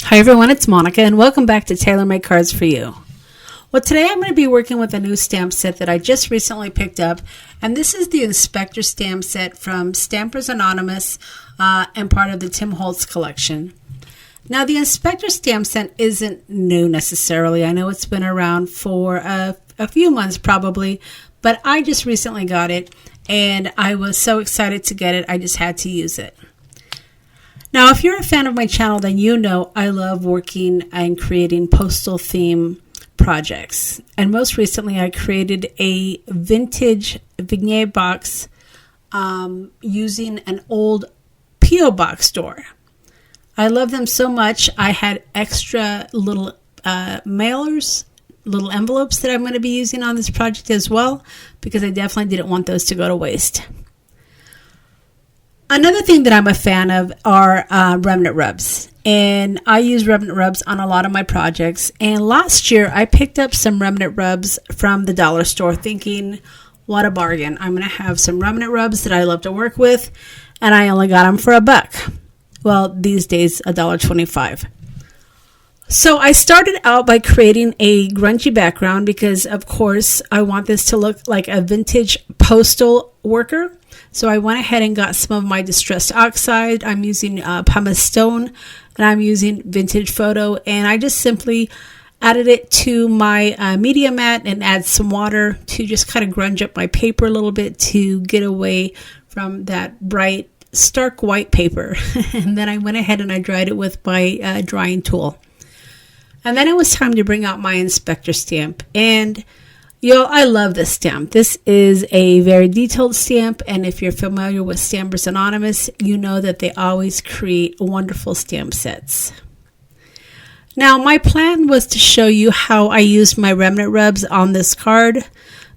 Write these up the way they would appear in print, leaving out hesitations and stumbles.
Hi everyone, it's Monica and welcome back to Taylor-Made Cards for You. Well, today I'm going to be working with a new stamp set that I just recently picked up, and this is the Inspector stamp set from Stampers Anonymous and part of the Tim Holtz collection. Now, the Inspector stamp set isn't new necessarily. I know it's been around for a few months probably, but I just recently got it and I was so excited to get it, I just had to use it. Now, if you're a fan of my channel, then you know I love working and creating postal theme projects. And most recently, I created a vintage vignette box using an old P.O. box door. I love them so much, I had extra little mailers, little envelopes that I'm going to be using on this project as well, because I definitely didn't want those to go to waste. Another thing that I'm a fan of are remnant rubs, and I use remnant rubs on a lot of my projects. And last year I picked up some remnant rubs from the dollar store thinking, what a bargain. I'm going to have some remnant rubs that I love to work with, and I only got them for $1. Well, these days $1.25. So I started out by creating a grungy background because, of course, I want this to look like a vintage postal worker. So I went ahead and got some of my distressed oxide. I'm using pumice stone, and I'm using vintage photo, and I just simply added it to my media mat and add some water to just kind of grunge up my paper a little bit to get away from that bright, stark white paper. And then I went ahead and I dried it with my drying tool. And then it was time to bring out my Inspector stamp. And I love this stamp. This is a very detailed stamp, and if you're familiar with Stampers Anonymous, you know that they always create wonderful stamp sets. Now, my plan was to show you how I used my remnant rubs on this card,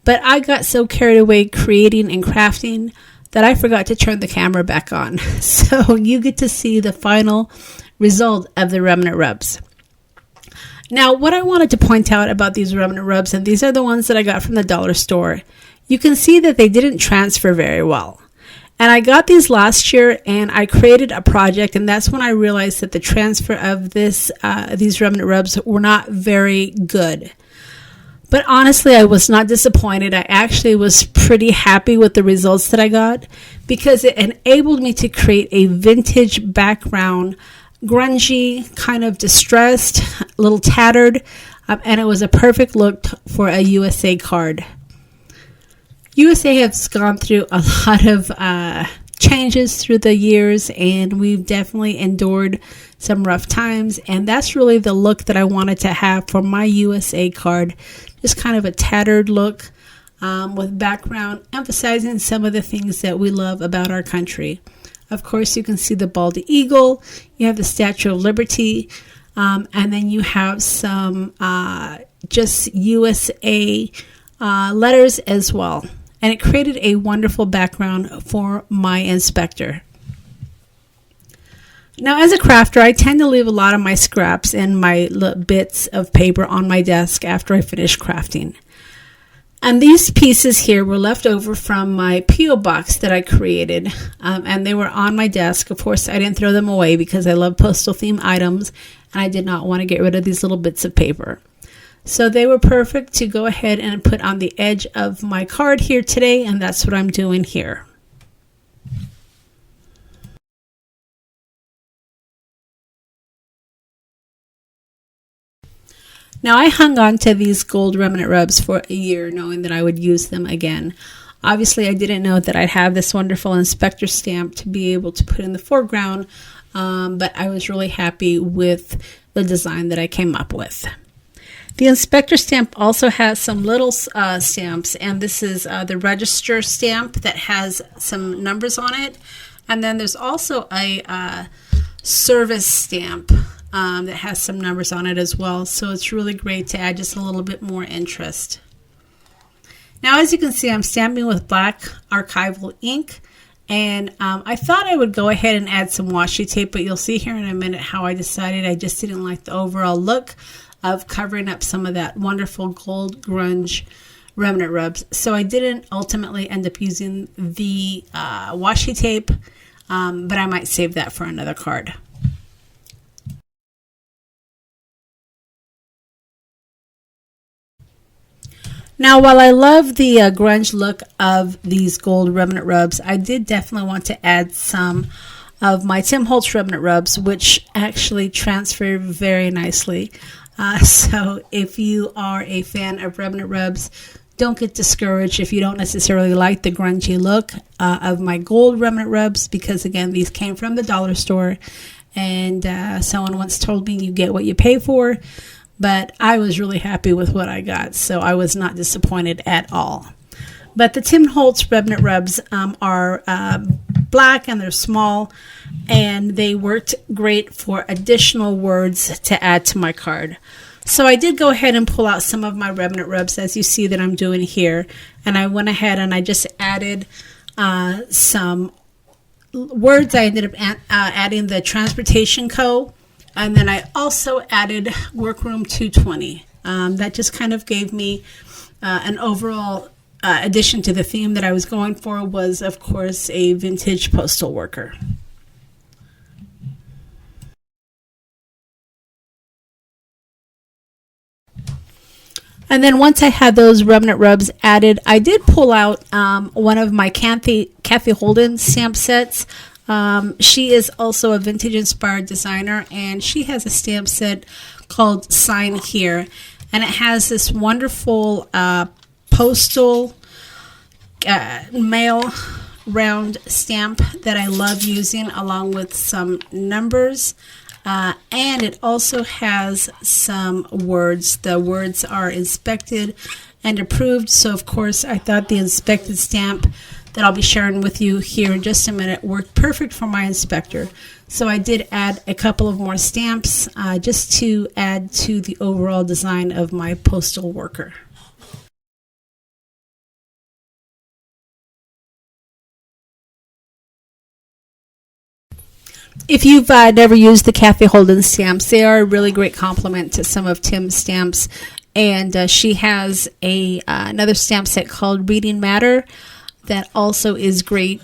but I got so carried away creating and crafting that I forgot to turn the camera back on. So you get to see the final result of the remnant rubs. Now, what I wanted to point out about these remnant rubs, and these are the ones that I got from the dollar store, you can see that they didn't transfer very well. And I got these last year and I created a project, and that's when I realized that the transfer of these remnant rubs were not very good. But honestly, I was not disappointed. I actually was pretty happy with the results that I got because it enabled me to create a vintage background, grungy, kind of distressed, a little tattered, and it was a perfect look for a USA card. USA has gone through a lot of changes through the years, and we've definitely endured some rough times, and that's really the look that I wanted to have for my USA card. Just kind of a tattered look with background emphasizing some of the things that we love about our country. Of course, you can see the bald eagle, you have the Statue of Liberty, and then you have some just USA letters as well. And it created a wonderful background for my Inspector. Now, as a crafter, I tend to leave a lot of my scraps and my bits of paper on my desk after I finish crafting. And these pieces here were left over from my P.O. box that I created, and they were on my desk. Of course, I didn't throw them away because I love postal theme items, and I did not want to get rid of these little bits of paper. So they were perfect to go ahead and put on the edge of my card here today, and that's what I'm doing here. Now, I hung on to these gold remnant rubs for a year, knowing that I would use them again. Obviously, I didn't know that I'd have this wonderful Inspector stamp to be able to put in the foreground, but I was really happy with the design that I came up with. The Inspector stamp also has some little stamps, and this is the register stamp that has some numbers on it. And then there's also a service stamp that has some numbers on it as well. So it's really great to add just a little bit more interest. Now, as you can see, I'm stamping with black archival ink. And I thought I would go ahead and add some washi tape, but you'll see here in a minute how I decided I just didn't like the overall look of covering up some of that wonderful gold grunge remnant rubs. So I didn't ultimately end up using the washi tape, but I might save that for another card. Now, while I love the grunge look of these gold remnant rubs, I did definitely want to add some of my Tim Holtz remnant rubs, which actually transfer very nicely. So if you are a fan of remnant rubs, don't get discouraged if you don't necessarily like the grungy look of my gold remnant rubs, because again, these came from the dollar store, and someone once told me you get what you pay for. But I was really happy with what I got, so I was not disappointed at all. But the Tim Holtz remnant rubs are black, and they're small, and they worked great for additional words to add to my card. So I did go ahead and pull out some of my remnant rubs, as you see that I'm doing here, and I went ahead and I just added some words. I ended up adding the Transportation Co., and then I also added Workroom 220. That just kind of gave me an overall addition to the theme that I was going for, was, of course, a vintage postal worker. And then once I had those remnant rubs added, I did pull out one of my Kathy Holden stamp sets. She is also a vintage inspired designer, and she has a stamp set called Sign Here, and it has this wonderful postal mail round stamp that I love using, along with some numbers, and it also has some words. The words are inspected and approved, so of course I thought the inspected stamp that I'll be sharing with you here in just a minute worked perfect for my inspector. So I did add a couple of more stamps just to add to the overall design of my postal worker. If you've never used the Kathy Holden stamps, they are a really great complement to some of Tim's stamps. And she has another stamp set called Reading Matter that also is great,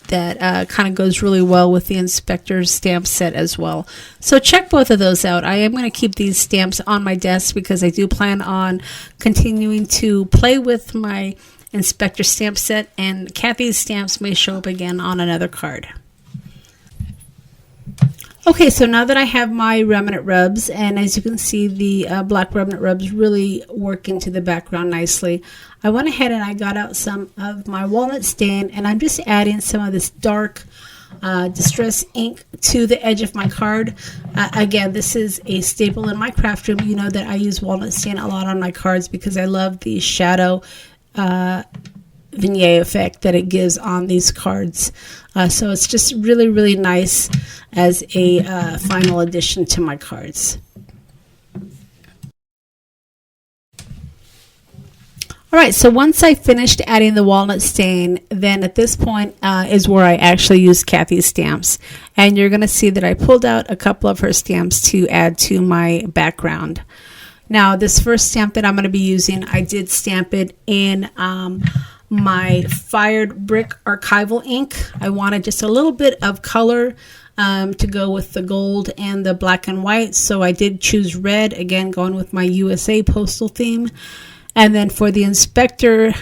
that kind of goes really well with the inspector's stamp set as well. So check both of those out. I am going to keep these stamps on my desk because I do plan on continuing to play with my inspector stamp set, and Kathy's stamps may show up again on another card. Okay, so now that I have my remnant rubs, and as you can see, the black remnant rubs really work into the background nicely, I went ahead and I got out some of my walnut stain, and I'm just adding some of this dark distress ink to the edge of my card. Again, this is a staple in my craft room. You know that I use walnut stain a lot on my cards because I love the shadow vignette effect that it gives on these cards. So it's just really, really nice as a final addition to my cards. All right, so once I finished adding the walnut stain, then at this point is where I actually use Kathy's stamps. And you're going to see that I pulled out a couple of her stamps to add to my background. Now, this first stamp that I'm going to be using, I did stamp it in my Fired Brick Archival ink. I wanted just a little bit of color to go with the gold and the black and white, so I did choose red, again going with my USA postal theme. And then for the inspector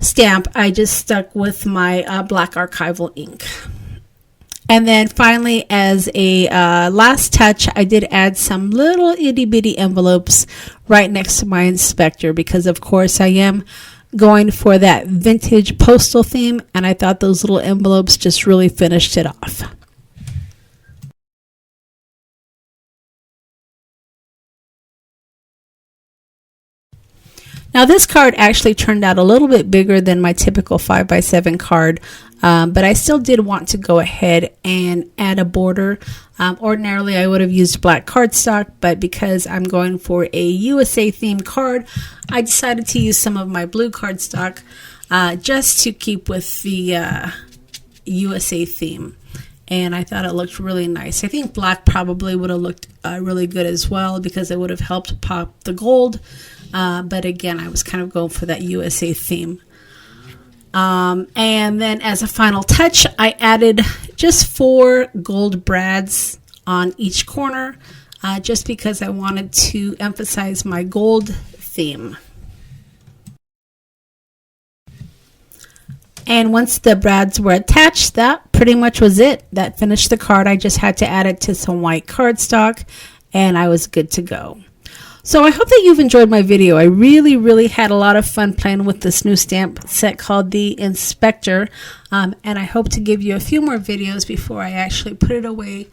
stamp, I just stuck with my black archival ink. And then finally, as a last touch, I did add some little itty bitty envelopes right next to my inspector because, of course, I am going for that vintage postal theme, and I thought those little envelopes just really finished it off. Now this card actually turned out a little bit bigger than my typical 5x7 card, but I still did want to go ahead and add a border. Ordinarily I would have used black cardstock, but because I'm going for a USA themed card, I decided to use some of my blue cardstock just to keep with the USA theme. And I thought it looked really nice. I think black probably would have looked really good as well because it would have helped pop the gold. But again, I was kind of going for that USA theme. And then as a final touch, I added just 4 gold brads on each corner just because I wanted to emphasize my gold theme. And once the brads were attached, that pretty much was it. That finished the card. I just had to add it to some white cardstock and I was good to go. So I hope that you've enjoyed my video. I really had a lot of fun playing with this new stamp set called the Inspector. And I hope to give you a few more videos before I actually put it away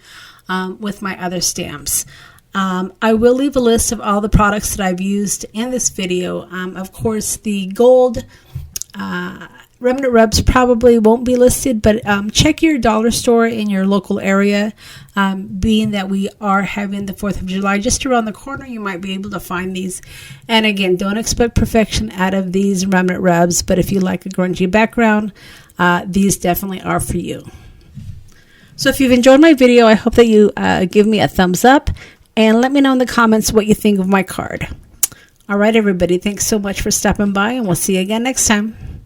with my other stamps. I will leave a list of all the products that I've used in this video. Of course, the gold remnant rubs probably won't be listed, but check your dollar store in your local area. Being that we are having the 4th of July just around the corner, you might be able to find these. And again, don't expect perfection out of these remnant rubs, but if you like a grungy background, these definitely are for you. So if you've enjoyed my video, I hope that you give me a thumbs up and let me know in the comments what you think of my card. All right, everybody, thanks so much for stopping by, and we'll see you again next time.